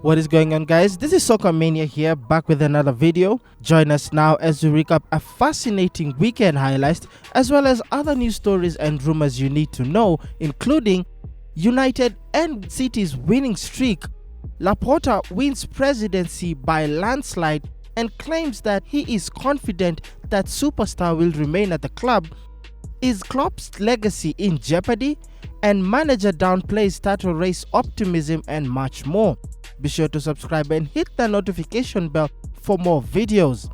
What is going on, guys? This is Soccer Mania here, back with another video. Join us now as we recap a fascinating weekend highlights as well as other news stories and rumors you need to know, including United and City's winning streak, Laporta wins presidency by landslide and claims that he is confident that superstar will remain at the club, is Klopp's legacy in jeopardy, and manager downplays title race optimism, and much more. Be sure to subscribe and hit the notification bell for more videos.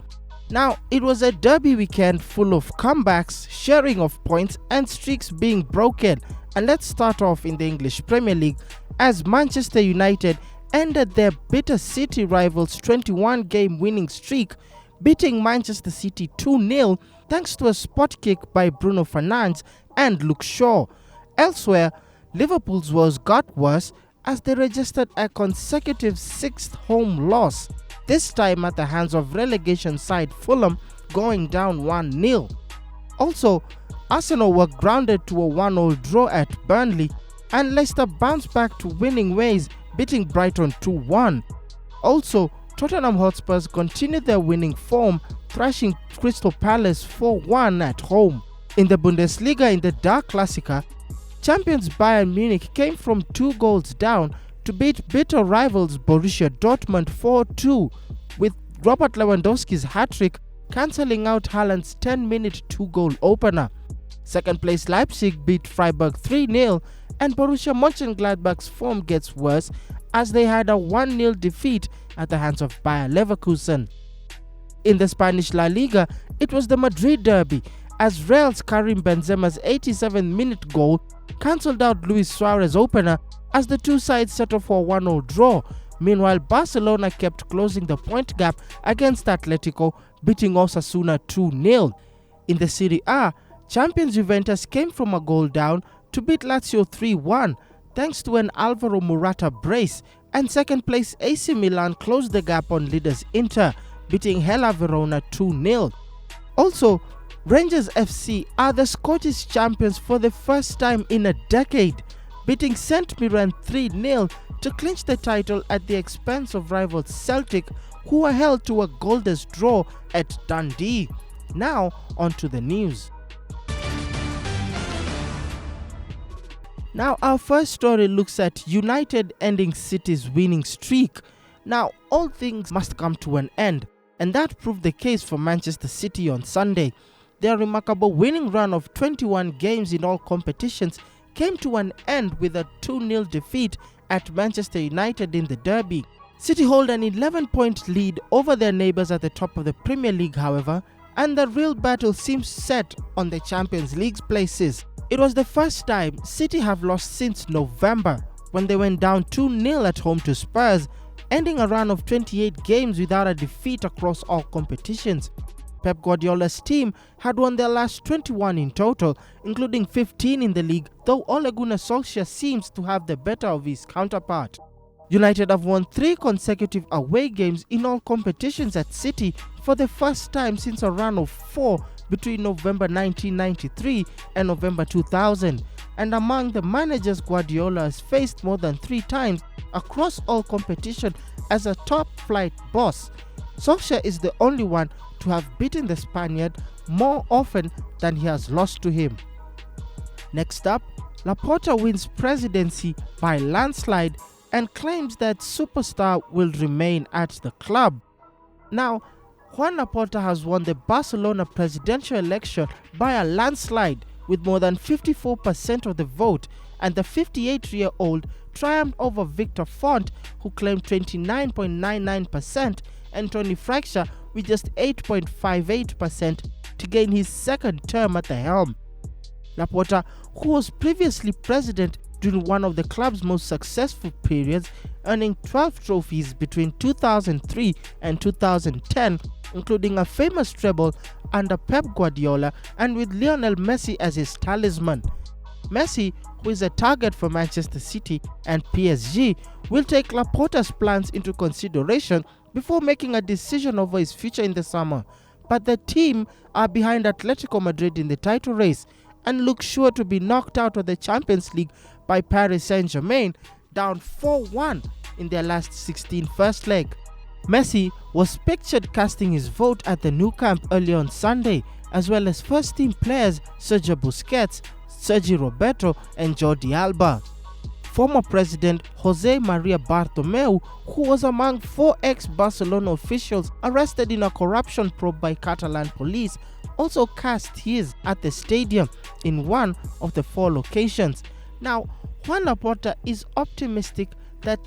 Now, it was a derby weekend full of comebacks, sharing of points and streaks being broken. And let's start off in the English Premier League as Manchester United ended their bitter City rivals' 21-game winning streak, beating Manchester City 2-0 thanks to a spot kick by Bruno Fernandes and Luke Shaw. Elsewhere, Liverpool's woes got worse as they registered a consecutive sixth home loss, this time at the hands of relegation side Fulham, going down 1-0. Also, Arsenal were grounded to a 1-1 draw at Burnley, and Leicester bounced back to winning ways, beating Brighton 2-1. Also, Tottenham Hotspurs continued their winning form, thrashing Crystal Palace 4-1 at home. In the Bundesliga, in the Der Klassiker, champions Bayern Munich came from 2 goals down to beat bitter rivals Borussia Dortmund 4-2, with Robert Lewandowski's hat-trick cancelling out Haaland's 10-minute 2-goal opener. Second place Leipzig beat Freiburg 3-0, and Borussia Mönchengladbach's form gets worse as they had a 1-0 defeat at the hands of Bayer Leverkusen. In the Spanish La Liga, it was the Madrid derby as Real's Karim Benzema's 87-minute goal cancelled out Luis Suarez's opener as the two sides settled for a 1-0 draw. Meanwhile, Barcelona kept closing the point gap against Atletico, beating Osasuna 2-0. In the Serie A, champions Juventus came from a goal down to beat Lazio 3-1 thanks to an Alvaro Morata brace, and second place AC Milan closed the gap on leaders Inter, beating Hellas Verona 2-0. Also, Rangers FC are the Scottish champions for the first time in a decade, beating St Mirren 3-0 to clinch the title at the expense of rivals Celtic, who were held to a goalless draw at Dundee. Now, on to the news. Now, our first story looks at United ending City's winning streak. Now, all things must come to an end, and that proved the case for Manchester City on Sunday. Their remarkable winning run of 21 games in all competitions came to an end with a 2-0 defeat at Manchester United in the derby. City hold an 11-point lead over their neighbours at the top of the Premier League, however, and the real battle seems set on the Champions League's places. It was the first time City have lost since November, when they went down 2-0 at home to Spurs, ending a run of 28 games without a defeat across all competitions. Pep Guardiola's team had won their last 21 in total, including 15 in the league, though Ole Gunnar Solskjaer seems to have the better of his counterpart. United have won 3 consecutive away games in all competitions at City for the first time since a run of 4 between November 1993 and November 2000, and among the managers Guardiola has faced more than 3 times across all competition as a top-flight boss. Solskjaer is the only one to have beaten the Spaniard more often than he has lost to him. Next up, Laporta wins presidency by landslide and claims that superstar will remain at the club. Now, Juan Laporta has won the Barcelona presidential election by a landslide with more than 54% of the vote, and the 58-year-old triumphed over Victor Font, who claimed 29.99%, and Tony Freixer with just 8.58% to gain his second term at the helm. Laporta, who was previously president during one of the club's most successful periods, earning 12 trophies between 2003 and 2010, including a famous treble under Pep Guardiola and with Lionel Messi as his talisman. Messi, who is a target for Manchester City and PSG, will take Laporta's plans into consideration before making a decision over his future in the summer. But the team are behind Atletico Madrid in the title race and look sure to be knocked out of the Champions League by Paris Saint-Germain, down 4-1 in their last 16 first leg. Messi was pictured casting his vote at the Nou Camp early on Sunday, as well as first-team players Sergio Busquets, Sergi Roberto and Jordi Alba. Former President Jose Maria Bartomeu, who was among 4 ex-Barcelona officials arrested in a corruption probe by Catalan police, also cast his at the stadium in one of the 4 locations. Now, Juan Laporta is optimistic that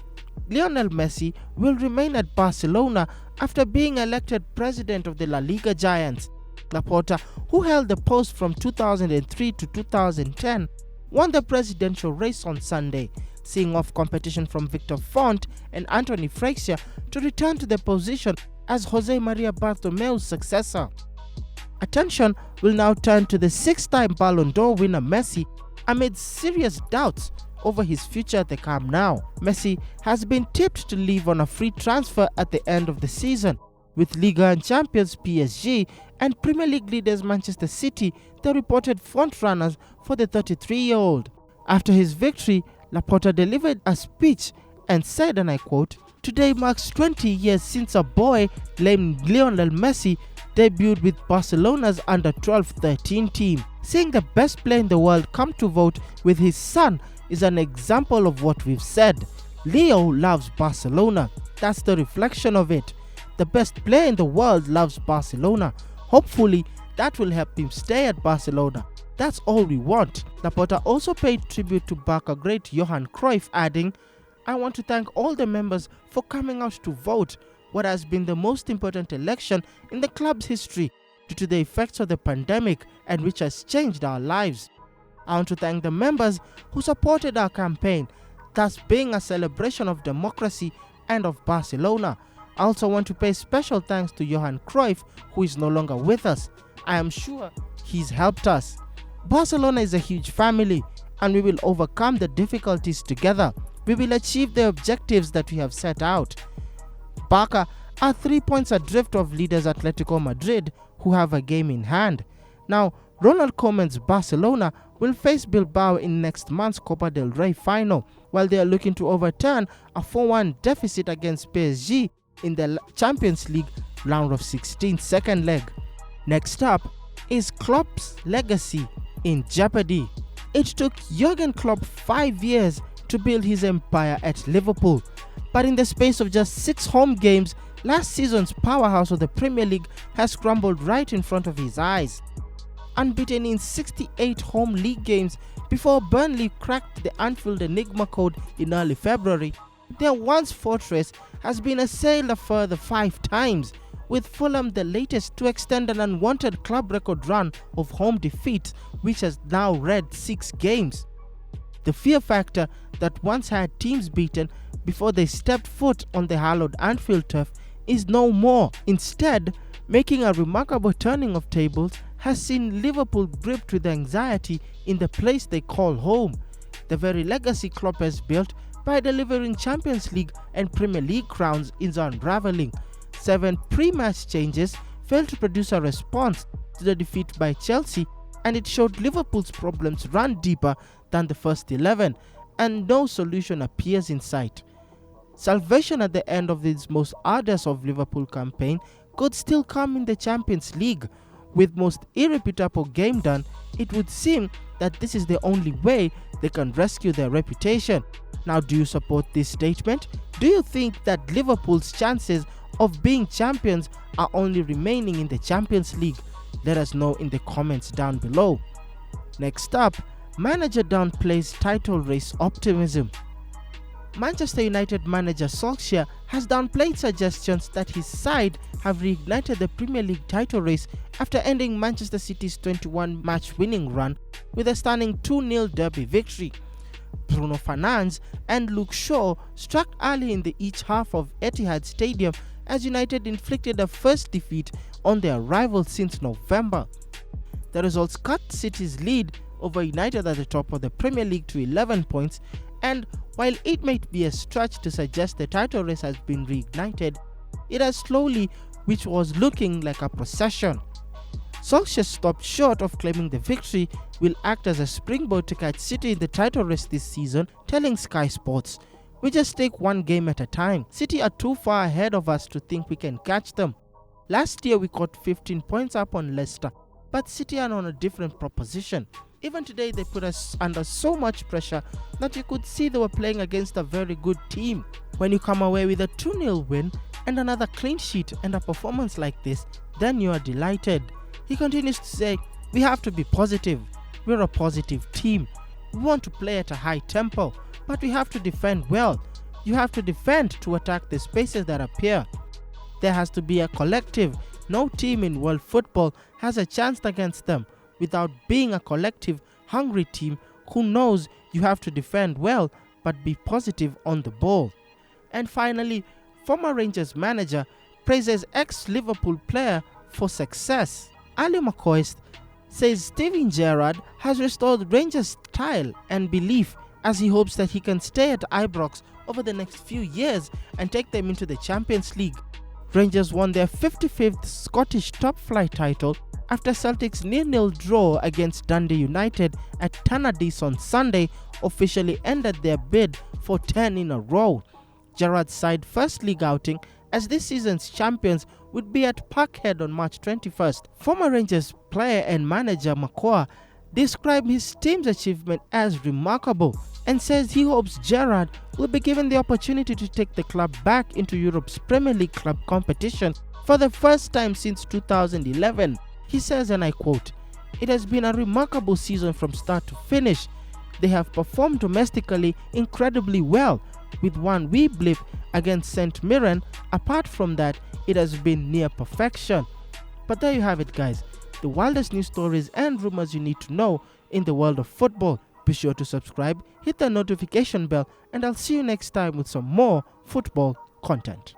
Lionel Messi will remain at Barcelona after being elected president of the La Liga giants. Laporta, who held the post from 2003 to 2010, won the presidential race on Sunday, seeing off competition from Victor Font and Anthony Freixia to return to the position as Jose Maria Bartomeu's successor. Attention will now turn to the 6-time Ballon d'Or winner Messi amid serious doubts over his future at the Camp Nou. Messi has been tipped to leave on a free transfer at the end of the season, with Liga and champions PSG and Premier League leaders Manchester City the reported front-runners for the 33-year-old. After his victory, Laporta delivered a speech and said, and I quote, "Today marks 20 years since a boy named Lionel Messi debuted with Barcelona's under-12-13 team. Seeing the best player in the world come to vote with his son is an example of what we've said. Leo loves Barcelona. That's the reflection of it. The best player in the world loves Barcelona. Hopefully, that will help him stay at Barcelona. That's all we want." Laporta also paid tribute to Barca great Johan Cruyff, adding, "I want to thank all the members for coming out to vote what has been the most important election in the club's history due to the effects of the pandemic and which has changed our lives. I want to thank the members who supported our campaign, thus being a celebration of democracy and of Barcelona. I also want to pay special thanks to Johan Cruyff, who is no longer with us. I am sure he's helped us. Barcelona is a huge family and we will overcome the difficulties together. We will achieve the objectives that we have set out." Barca are 3 points adrift of leaders Atletico Madrid, who have a game in hand. Now, Ronald Koeman's Barcelona will face Bilbao in next month's Copa del Rey final, while they are looking to overturn a 4-1 deficit against PSG in the Champions League round of 16 second leg. Next up is Klopp's legacy in jeopardy. It took Jurgen Klopp 5 years to build his empire at Liverpool, but in the space of just 6 home games, last season's powerhouse of the Premier League has crumbled right in front of his eyes. Unbeaten in 68 home league games before Burnley cracked the Anfield Enigma code in early February, their once fortress has been assailed a further 5 times, with Fulham the latest to extend an unwanted club record run of home defeats, which has now read 6 games. The fear factor that once had teams beaten before they stepped foot on the hallowed Anfield turf is no more. Instead, making a remarkable turning of tables has seen Liverpool gripped with anxiety in the place they call home, the very legacy Klopp has built by delivering Champions League and Premier League crowns is unraveling. 7 pre-match changes failed to produce a response to the defeat by Chelsea, and it showed Liverpool's problems run deeper than the first 11, and no solution appears in sight. Salvation at the end of this most arduous of Liverpool campaign could still come in the Champions League. With most irreputable game done, it would seem that this is the only way they can rescue their reputation. Now, do you support this statement? Do you think that Liverpool's chances of being champions are only remaining in the Champions League? Let us know in the comments down below. Next up, manager downplays title race optimism. Manchester United manager Solskjaer has downplayed suggestions that his side have reignited the Premier League title race after ending Manchester City's 21-match winning run with a stunning 2-0 derby victory. Bruno Fernandes and Luke Shaw struck early in the each half of Etihad Stadium as United inflicted a first defeat on their rivals since November. The results cut City's lead over United at the top of the Premier League to 11 points, and while it might be a stretch to suggest the title race has been reignited, it has slowly, which was looking like a procession. Solskjaer stopped short of claiming the victory will act as a springboard to catch City in the title race this season, telling Sky Sports, We just take one game at a time. City are too far ahead of us to think we can catch them. Last year we caught 15 points up on Leicester, but City are on a different proposition. Even today they put us under so much pressure that you could see they were playing against a very good team. When you come away with a 2-0 win and another clean sheet and a performance like this, then you are delighted. He continues to say, we have to be positive. We're a positive team. We want to play at a high tempo, but we have to defend well. You have to defend to attack the spaces that appear. There has to be a collective. No team in world football has a chance against them without being a collective, hungry team who knows you have to defend well but be positive on the ball. And finally, former Rangers manager praises ex-Liverpool player for success. Ali McCoist says Steven Gerrard has restored Rangers' style and belief as he hopes that he can stay at Ibrox over the next few years and take them into the Champions League. Rangers won their 55th Scottish top-flight title after Celtic's 0-0 draw against Dundee United at Tannadice on Sunday officially ended their bid for 10 in a row. Gerrard's side first league outing as this season's champions would be at Parkhead on March 21st. Former Rangers player and manager Makwa described his team's achievement as remarkable and says he hopes Gerrard will be given the opportunity to take the club back into Europe's Premier League club competition for the first time since 2011. He says, and I quote, "It has been a remarkable season from start to finish. They have performed domestically incredibly well, with one wee blip against St. Mirren. Apart from that, it has been near perfection." But there you have it, guys. The wildest news stories and rumors you need to know in the world of football. Be sure to subscribe, hit the notification bell, and I'll see you next time with some more football content.